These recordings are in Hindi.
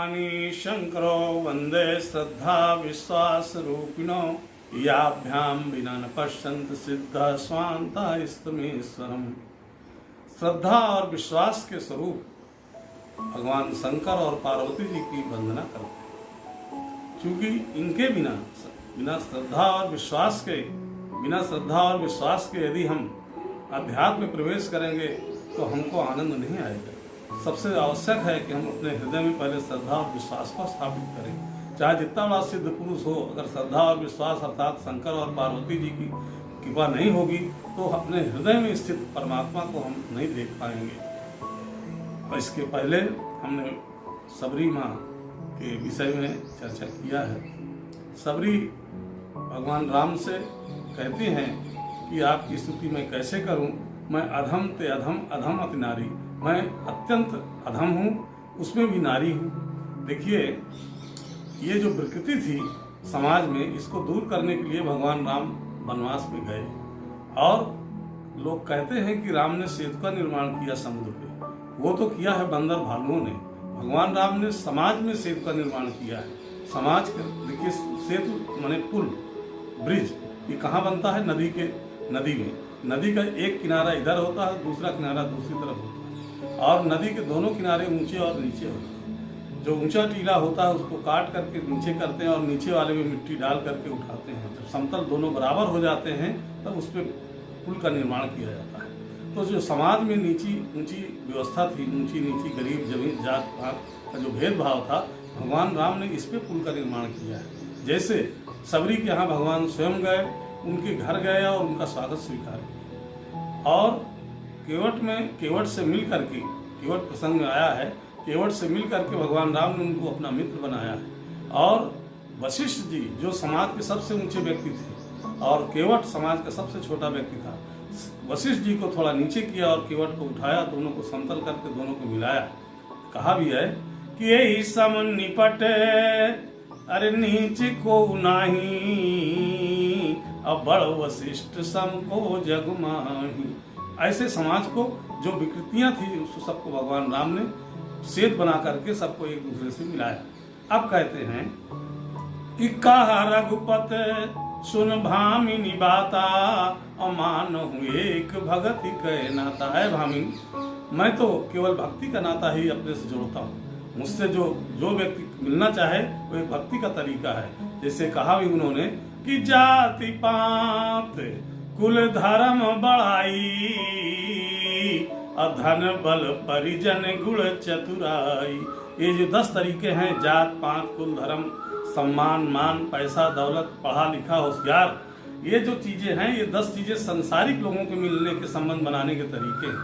भवानी शंकरो वंदे श्रद्धा विश्वास रूपिणो याभ्याम विना न पश्यंत सिद्धा स्वांता स्तमेश्वरम। श्रद्धा और विश्वास के स्वरूप भगवान शंकर और पार्वती जी की वंदना करते हैं, क्योंकि इनके बिना श्रद्धा और विश्वास के यदि हम अध्यात्म में प्रवेश करेंगे तो हमको आनंद नहीं आएगा। सबसे आवश्यक है कि हम अपने हृदय में पहले श्रद्धा और विश्वास को स्थापित करें। चाहे जितना बड़ा सिद्ध पुरुष हो, अगर श्रद्धा और विश्वास अर्थात शंकर और पार्वती जी की कृपा नहीं होगी तो अपने हृदय में स्थित परमात्मा को हम नहीं देख पाएंगे। और इसके पहले हमने सबरी माँ के विषय में चर्चा किया है। सबरी भगवान राम से कहती हैं कि आपकी स्तुति मैं कैसे करूं, मैं अधम ते अधम अधम अति नारी, मैं अत्यंत अधम हूँ, उसमें भी नारी हूँ। देखिए, ये जो विकृति थी समाज में, इसको दूर करने के लिए भगवान राम वनवास में गए और लोग कहते हैं कि राम ने सेतु का निर्माण किया समुद्र पे। वो तो किया है बंदर भालुओं ने, भगवान राम ने समाज में सेतु का निर्माण किया है। समाज का देखिए, सेतु माने पुल, ब्रिज, ये कहाँ बनता है? नदी में। नदी का एक किनारा इधर होता है, दूसरा किनारा दूसरी तरफ होता है, और नदी के दोनों किनारे ऊंचे और नीचे होते हैं। जो ऊंचा टीला होता है उसको काट करके नीचे करते हैं और नीचे वाले में मिट्टी डाल करके उठाते हैं। जब समतल दोनों बराबर हो जाते हैं तब उस पर पुल का निर्माण किया जाता है। तो जो समाज में ऊंची व्यवस्था थी, ऊंची नीची, गरीब जमीन जात पात का जो भेदभाव था, भगवान राम ने इस पे पुल का निर्माण किया है। जैसे सबरी के यहाँ भगवान स्वयं गए, उनके घर गए और उनका स्वागत स्वीकार किया। और केवट से मिल करके, केवट प्रसंग में आया है, केवट से मिल करके भगवान राम ने उनको अपना मित्र बनाया है। और वशिष्ठ जी जो समाज के सबसे ऊंचे व्यक्ति थे और केवट समाज का सबसे छोटा व्यक्ति था, वशिष्ठ जी को थोड़ा नीचे किया और केवट को उठाया, दोनों को समतल करके दोनों को मिलाया। कहा भी है कि यही सम निपटे अरे नीच को नाही, अब बड़ वशिष्ठ सम को जग माही। ऐसे समाज को जो विकृतियां थी उसको सबको भगवान राम ने सेतु बना करके सबको एक दूसरे से मिलाया। अब कहते हैं कि कहा रघुपत सुन भामिनी बाता, अमान हूँ एक भगति कह नाता। है भामिनी, मैं तो केवल भक्ति का नाता ही अपने से जोड़ता हूँ। मुझसे जो व्यक्ति मिलना चाहे वो एक भक्ति का तरीका है। जैसे कहा भी उन्होंने कि जाति पात कुल धर्म बढ़ाई, अधन बल परिजन गुण चतुराई। ये जो 10 तरीके हैं, जात पात कुल धर्म, सम्मान मान, पैसा दौलत, पढ़ा लिखा होशियार, ये जो चीजें हैं, ये 10 चीजें संसारिक लोगों के मिलने के संबंध बनाने के तरीके हैं।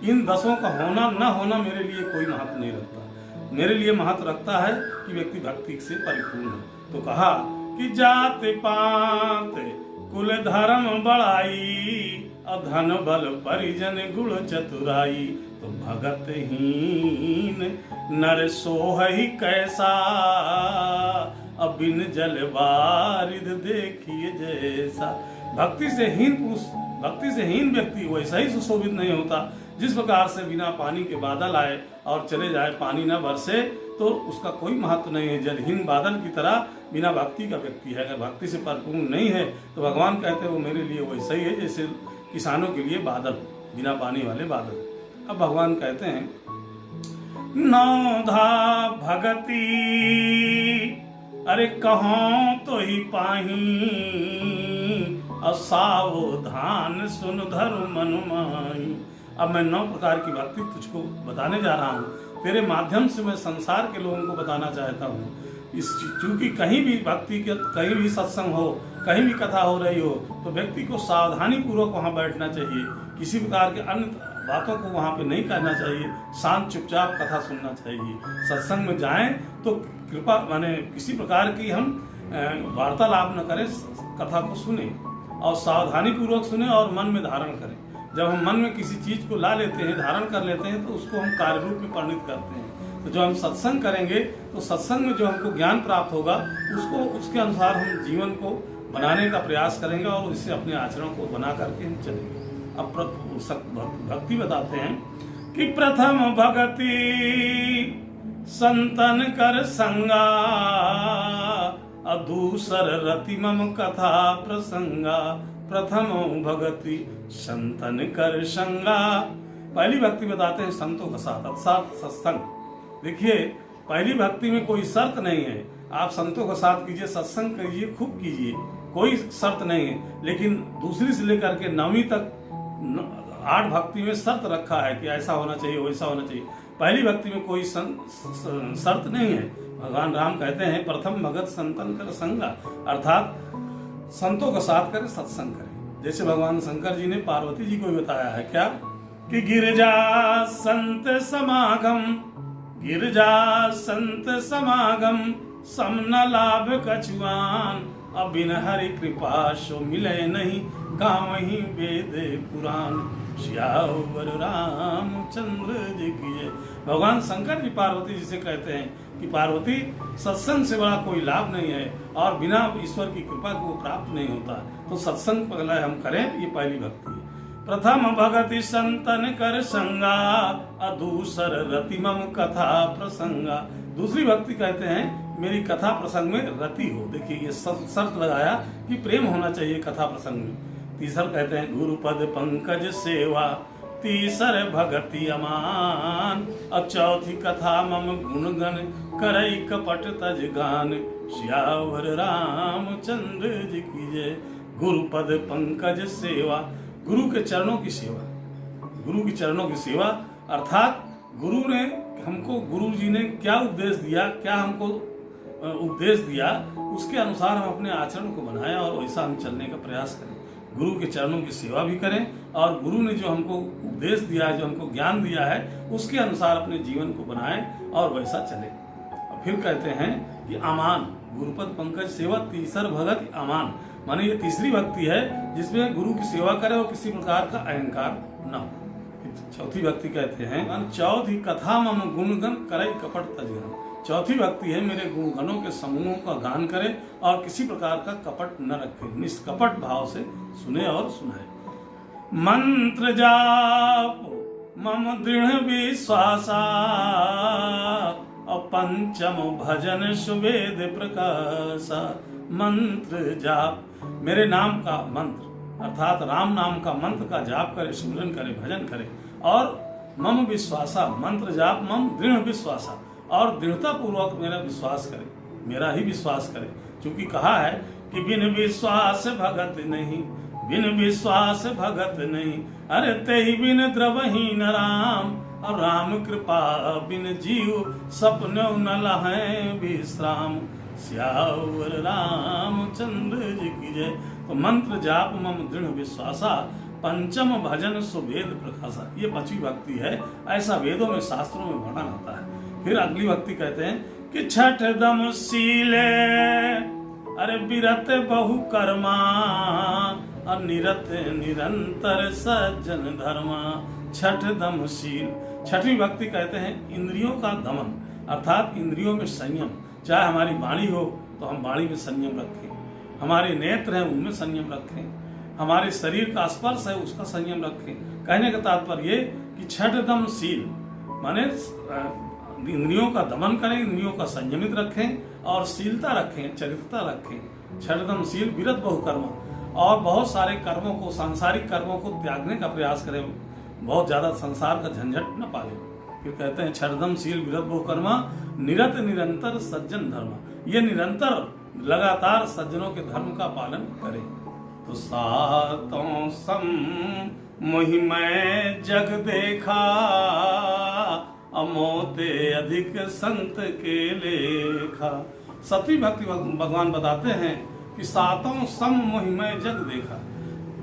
इन 10 का होना न होना मेरे लिए कोई महत्व नहीं रखता। मेरे लिए महत्व रखता है कि व्यक्ति भक्ति से परिपूर्ण है। तो कहा कि जात पात कुल धर्म बढ़ाई, अधन बल परिजन गुण चतुराई। तो भगत हीन नर सोहई कैसा, अब बिन जल वारिद देखिए जैसा। भक्ति से हीन व्यक्ति वैसा ही सुशोभित नहीं होता। जिस प्रकार से बिना पानी के बादल आए और चले जाए, पानी न बरसे, तो उसका कोई महत्व नहीं है। जलहीन बादल की तरह बिना भक्ति का व्यक्ति है। अगर भक्ति से परिपूर्ण नहीं है तो भगवान कहते हैं वो मेरे लिए वैसा ही है जैसे किसानों के लिए बादल, बिना पानी वाले बादल। अब भगवान कहते हैं नौधा भगति अरे कहाँ तो ही पाही, असावधान सुन धर्म अनुमाई। अब मैं 9 प्रकार की भक्ति तुझको बताने जा रहा हूँ। तेरे माध्यम से मैं संसार के लोगों को बताना चाहता हूँ। चूंकि कहीं भी भक्ति के, कहीं भी सत्संग हो, कहीं भी कथा हो रही हो, तो व्यक्ति को सावधानी पूर्वक वहाँ बैठना चाहिए। किसी प्रकार के अन्य बातों को वहाँ पे नहीं करना चाहिए। शांत चुपचाप कथा सुनना चाहिए। सत्संग में जाएं तो कृपा माने किसी प्रकार की हम वार्तालाप न करें, कथा को सुने और सावधानी पूर्वक सुने और मन में धारण करें। जब हम मन में किसी चीज को ला लेते हैं, धारण कर लेते हैं, तो उसको हम कार्य रूप में परिणित करते हैं। तो जो हम सत्संग करेंगे तो सत्संग में जो हमको ज्ञान प्राप्त होगा उसको, उसके अनुसार हम जीवन को बनाने का प्रयास करेंगे और इससे अपने आचरण को बना करके हम चलेंगे। अब भक्ति बताते हैं कि प्रथम भगति संतन कर संगा, अदूसर रति मम कथा प्रसंगा, प्रथम भगति संतन कर संगा। पहली भक्ति बताते हैं संतों का साथ, अर्थात सत्संग। देखिए, पहली भक्ति में कोई शर्त नहीं है, आप संतों का साथ कीजिए, सत्संग कीजिए, खूब कीजिए, कोई शर्त नहीं है। लेकिन दूसरी से लेकर के 9वीं तक 8 भक्ति में शर्त रखा है कि ऐसा होना चाहिए, वैसा होना चाहिए। पहली भक्ति में कोई शर्त नहीं है। भगवान राम कहते हैं प्रथम भगत संतन कर संगा, अर्थात संतों का साथ करें, सत्संग करें। जैसे भगवान शंकर जी ने पार्वती जी को बताया है क्या कि गिरजा संत समागम, गिरजा संत समागम, समन लाभ कछुआन, अब बिन हरि कृपा सो मिले नहीं, गावहीं वेद पुराण, श्यावर रामचंद्र जी की जय। भगवान शंकर जी पार्वती जी से कहते हैं कि पार्वती, सत्संग से बड़ा कोई लाभ नहीं है और बिना ईश्वर की कृपा को प्राप्त नहीं होता। तो सत्संग पहले हम करें, ये पहली भक्ति है। प्रथम भगति संतन कर संगा, अदूसर रति मम कथा प्रसंगा। दूसरी भक्ति कहते हैं मेरी कथा प्रसंग में रति हो। देखिए, ये शर्त लगाया कि प्रेम होना चाहिए कथा प्रसंग में। तीसर कहते हैं गुरुपद पंकज सेवा, तीसर भगति अमान, और चौथी कथा मम गुणगण, करई कपट तज गान, श्यावर रामचंद्र जी की जय। गुरुपद पंकज सेवा, गुरु के चरणों की सेवा, गुरु के चरणों की सेवा, अर्थात गुरु ने हमको, गुरु जी ने क्या उपदेश दिया, क्या हमको उपदेश दिया, उसके अनुसार हम अपने आचरण को बनाएं और वैसा हम चलने का प्रयास करें। गुरु के चरणों की सेवा भी करें और गुरु ने जो हमको उपदेश दिया है, जो हमको ज्ञान दिया है, उसके अनुसार अपने जीवन को बनाएं और वैसा चले। और फिर कहते हैं कि अमान, गुरुपद पंकज सेवा, तीसर भगत अमान, माने ये तीसरी भक्ति है जिसमें गुरु की सेवा करे और किसी प्रकार का अहंकार न हो। चौथी भक्ति कहते हैं चौथी कथा मम गुणगण करई कपट तजगन। चौथी भक्ति है मेरे गुणगणों के समूहों का गान करे और किसी प्रकार का कपट न रखे, निष्कपट भाव से सुने और सुनाए। मंत्र जाप मम दृढ़ विश्वासा, और पंचम भजन सुवेद प्रकाशा। मंत्र जाप, मेरे नाम का मंत्र अर्थात राम नाम का मंत्र का जाप करे, सुमिरन करे, भजन करे। और मम विश्वासा, मंत्र जाप मम दृढ़ विश्वासा, और दृढ़ता पूर्वक मेरा विश्वास करे, मेरा ही विश्वास करे। क्योंकि कहा है कि बिन विश्वास भगत नहीं, बिन विश्वास भगत नहीं, अरे तेहि बिन द्रवहीन राम, और राम कृपा बिन जीव सपने न लहें विश्राम, श्यावर रामचंद्र जी की जय। तो मंत्र जाप मम दृढ़ विश्वासा, पंचम भजन सुवेद प्रकाशा, ये 5वीं भक्ति है। ऐसा वेदों में शास्त्रों में वर्णन होता है। फिर अगली भक्ति कहते हैं कि छठ दम सीले, अरे बिरत बहु कर्मा, और निरत निरंतर सज्जन धर्मा। छठ दम शील, छठवीं भक्ति कहते हैं इंद्रियों का दमन, अर्थात इंद्रियों में संयम। चाहे हमारी वाणी हो तो हम वाणी में संयम रखें, हमारे नेत्र हैं उनमें संयम रखें, हमारे शरीर का स्पर्श है उसका संयम रखें। कहने का तात्पर्य ये कि छठ दम शील माने इंद्रियों का दमन करें, इंद्रियों का संयमित रखें और शीलता रखें, चरित्रता रखें। छठदम शील विरत बहुकर्म, और बहुत सारे कर्मों को, सांसारिक कर्मों को त्यागने का प्रयास करें, बहुत ज्यादा संसार का झंझट न पाले। फिर कहते हैं छठदम शील विरत बहुकर्मा, निरत निरंतर सज्जन धर्म, ये निरंतर लगातार सज्जनों के धर्म का पालन करें। तो सातों सम मोहि मैं जग देखा, अमोते अधिक संत के लेखा। सती भक्ति भगवान बताते हैं कि सातों सम मोहि मैं जग देखा,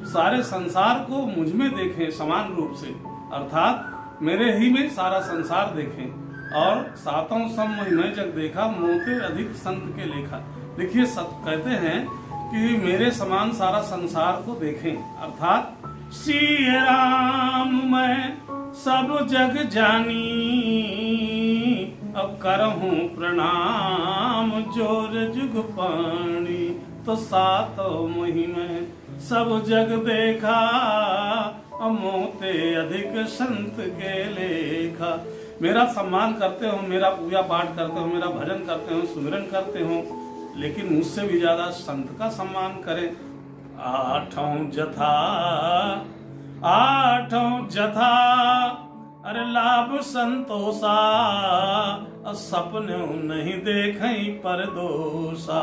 सारे संसार को मुझ में देखें समान रूप से, अर्थात मेरे ही में सारा संसार देखें। और सातों सम मोहि मैं जग देखा, मोते अधिक संत के लेखा। देखिए कहते हैं कि मेरे समान सारा संसार को देखें, अर्थात श्री राम मैं सब जग जानी, अब करहूं प्रणाम जोर जुग पानी। तो सातों मोहि मैं सब जग देखा, मोते अधिक संत के लेखा। मेरा सम्मान करते हो, मेरा पूजा पाठ करते हो, मेरा भजन करते हो, सुमिरन करते हो, लेकिन मुझसे भी ज्यादा संत का सम्मान करें। आठों जथा अरे लाभ संतोषा, सपने नहीं देखें पर दोषा।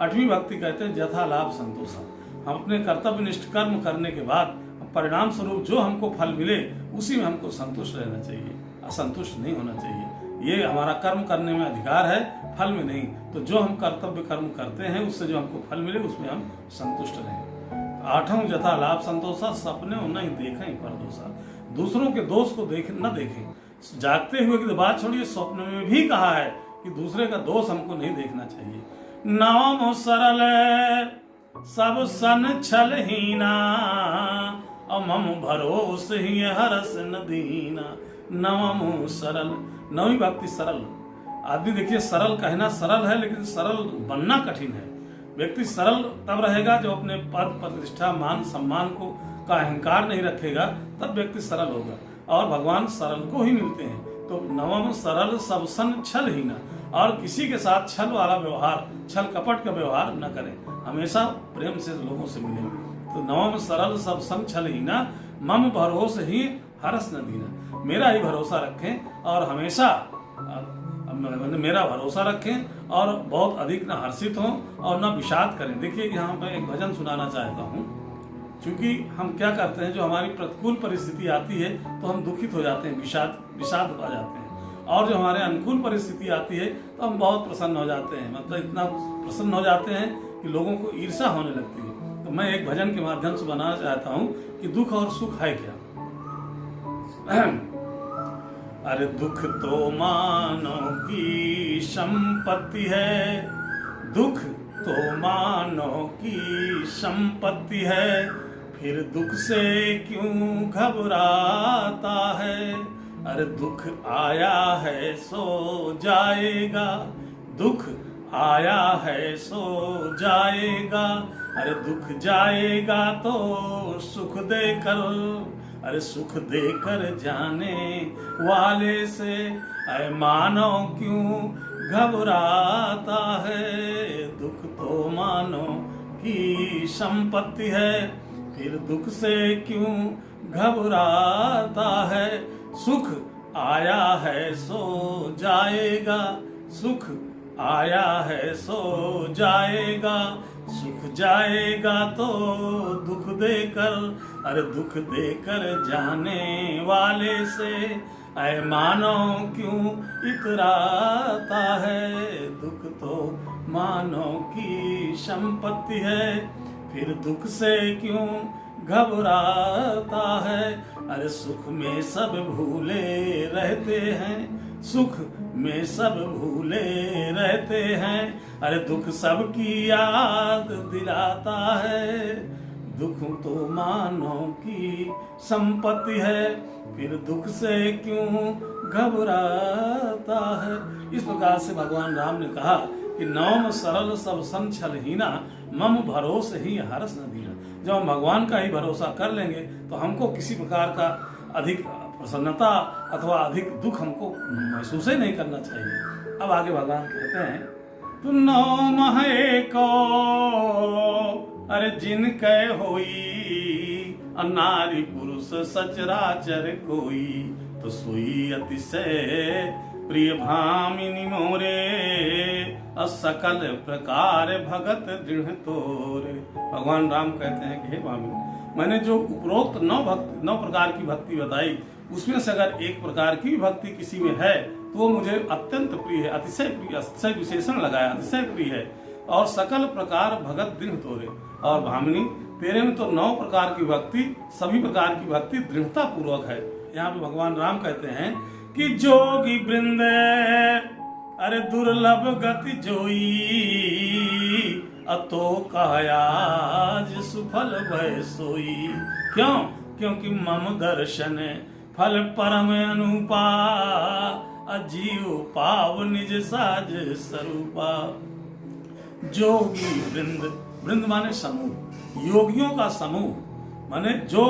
8वीं भक्ति कहते हैं जथा लाभ संतोषा। हम अपने कर्तव्यनिष्ठ कर्म करने के बाद परिणाम स्वरूप जो हमको फल मिले उसी में हमको संतुष्ट रहना चाहिए, असंतुष्ट नहीं होना चाहिए। ये हमारा कर्म करने में अधिकार है, फल में नहीं। तो जो हम कर्तव्य कर्म करते हैं उससे जो हमको फल मिले उसमें हम संतुष्ट रहें। 8वां जथा लाभ संतोषा, सपने नहीं देखें पर दोषा। दूसरों के दोष को न देखें। जागते हुए की बात छोड़िए, स्वप्न में भी कहा है कि दूसरे का दोष हमको नहीं देखना चाहिए। नाम सरल सब सन छलहीना, मम भरोस ही हरस न दीना। नवम सरल, 9वीं भक्ति सरल। आदमी देखिए सरल कहना सरल है, लेकिन सरल बनना कठिन है। व्यक्ति सरल तब रहेगा जो अपने पद प्रतिष्ठा मान सम्मान को का अहंकार नहीं रखेगा, तब व्यक्ति सरल होगा। और भगवान सरल को ही मिलते हैं। तो नवम सरल सब सन छल ही ना, और किसी के साथ छल वाला व्यवहार, छल कपट का व्यवहार न करें, हमेशा प्रेम से लोगों से मिलें। तो नवम सरल सब सन छल ही ना, मम भरोस ही हरस न दीना। मेरा ही भरोसा रखें और हमेशा मेरा भरोसा रखें और बहुत अधिक न हर्षित हों और न विषाद करें। देखिए यहाँ मैं एक भजन सुनाना चाहता हूँ। क्योंकि हम क्या करते हैं, जो हमारी प्रतिकूल परिस्थिति आती है तो हम दुखित हो जाते हैं, विषाद पा जाते हैं। और जो हमारे अनुकूल परिस्थिति आती है तो हम बहुत प्रसन्न हो जाते हैं। मतलब इतना प्रसन्न हो जाते हैं कि लोगों को ईर्ष्या होने लगती है। तो मैं एक भजन के माध्यम से बनाना चाहता हूँ कि दुख और सुख है क्या। अरे दुख तो मानव की संपत्ति है, दुख तो मानव की संपत्ति है, फिर दुख से क्यों घबराता है। अरे दुख आया है सो जाएगा, दुख आया है सो जाएगा। अरे दुख जाएगा तो सुख देकर, अरे सुख देकर जाने वाले से अरे मानव क्यों घबराता है। दुख तो मानव की संपत्ति है, फिर दुख से क्यों घबराता है। सुख आया है सो जाएगा, सुख आया है सो जाएगा। सुख जाएगा तो दुख देकर, अरे दुख देकर जाने वाले से ऐ मानव क्यों इतराता है। दुख तो मानव की संपत्ति है, फिर दुख से क्यों घबराता है। अरे सुख में सब भूले रहते हैं, सुख में सब भूले रहते हैं। अरे दुख सबकी याद दिलाता है। दुख तो मानव की संपत्ति है, फिर दुख से क्यों घबराता है। इस प्रकार से भगवान राम ने कहा कि नवम सरल सब सन छलहीना, मम भरोस ही हरस न दीना। जब हम भगवान का ही भरोसा कर लेंगे तो हमको किसी प्रकार का अधिक प्रसन्नता अथवा अधिक दुख हमको महसूस ही नहीं करना चाहिए। अब आगे भगवान कहते हैं, तू नौ महे को अरे जिन कह होई, नारी पुरुष सचराचर कोई, तो सोई अतिशय प्रिय भामिनी मोरे, सकल प्रकार भगत दृढ़ तोरे। भगवान राम कहते हैं कि हे भामिनी, मैंने जो उपरोक्त 9 प्रकार की भक्ति बताई, उसमें से अगर एक प्रकार की भक्ति किसी में है तो वो मुझे अत्यंत प्रिय है, अतिशय प्रिय, अतिशय विशेषण लगाया, अतिशय प्रिय है। और सकल प्रकार भगत दृढ़ तोरे, और भामिनी तेरे में तो 9 प्रकार की भक्ति, सभी प्रकार की भक्ति दृढ़ता पूर्वक है। यहाँ पे भगवान राम कहते हैं कि जोगी वृंद अरे दुर्लभ गति जोई, अतो कायाज सुफल भय सोई। क्यों? क्योंकि मम दर्शन फल परम अनुपा, अजीव पाव निज साज स्वरूपा। जोगी वृंद, वृंद माने समूह, योगियों का समूह, माने जो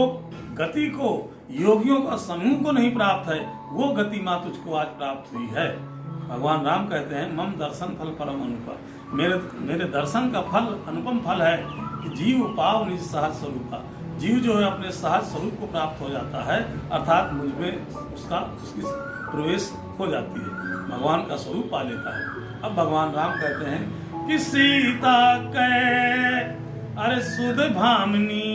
गति को योगियों का समूह को नहीं प्राप्त है, वो गति माँ तुझको आज प्राप्त हुई है। भगवान राम कहते हैं मम दर्शन फल परम अनुपम, मेरे दर्शन का फल अनुपम फल है कि जीव पाव निज सहज स्वरूपा। जीव जो है अपने सहज स्वरूप को प्राप्त हो जाता है, अर्थात मुझ में उसकी प्रवेश हो जाती है, भगवान का स्वरूप पा लेता है। अब भगवान राम कहते हैं कि सीता कै अरे सुध भामनी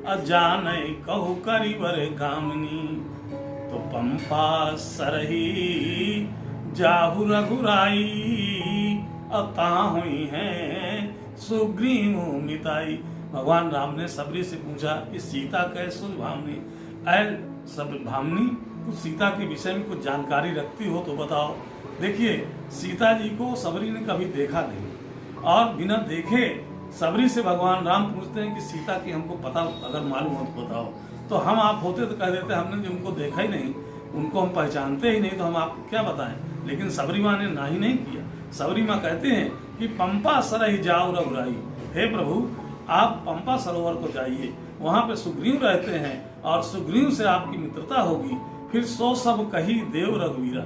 अजान कहु करिवर गामनी, तो पंपा सरही जाहु रघुराई अता हुई है सुग्रीव मिताई। भगवान राम ने सबरी से पूछा कि सीता कै सुध भामनी, ऐ सब भामनी कुछ सीता के विषय में कुछ जानकारी रखती हो तो बताओ। देखिए सीता जी को सबरी ने कभी देखा नहीं और बिना देखे सबरी से भगवान राम पूछते हैं कि सीता की हमको पता अगर मालूम हो तो बताओ। तो हम आप होते तो कह देते हमने जो उनको देखा ही नहीं, उनको हम पहचानते ही नहीं, तो हम आपको क्या बताएं। लेकिन सबरी माँ ने ना ही नहीं किया। सबरी माँ कहते हैं कि पंपा सरहि जाओ रघुराई, हे प्रभु आप पंपा सरोवर को जाइए, वहाँ पे सुग्रीव रहते हैं और सुग्रीव से आपकी मित्रता होगी। फिर सो सब कही देव रघुवीरा,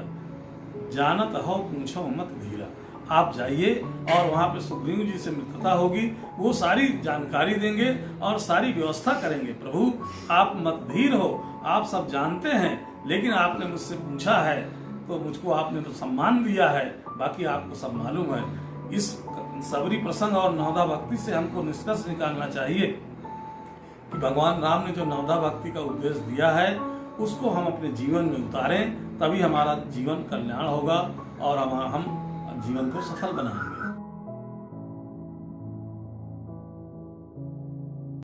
जानत हो पूछो मत धीरा। आप जाइए और वहाँ पे सुग्रीव जी से मित्रता होगी, वो सारी जानकारी देंगे और सारी व्यवस्था करेंगे। प्रभु आप मत धीर हो, आप सब जानते हैं, लेकिन आपने मुझसे पूछा है तो मुझको आपने तो सम्मान दिया है, बाकी आपको सब मालूम है। इस सबरी प्रसंग और नवदा भक्ति से हमको निष्कर्ष निकालना चाहिए कि भगवान राम ने जो नवदा भक्ति का उपदेश दिया है उसको हम अपने जीवन में उतारें, तभी हमारा जीवन कल्याण होगा और हम जीवन को सफल बनाएंगे।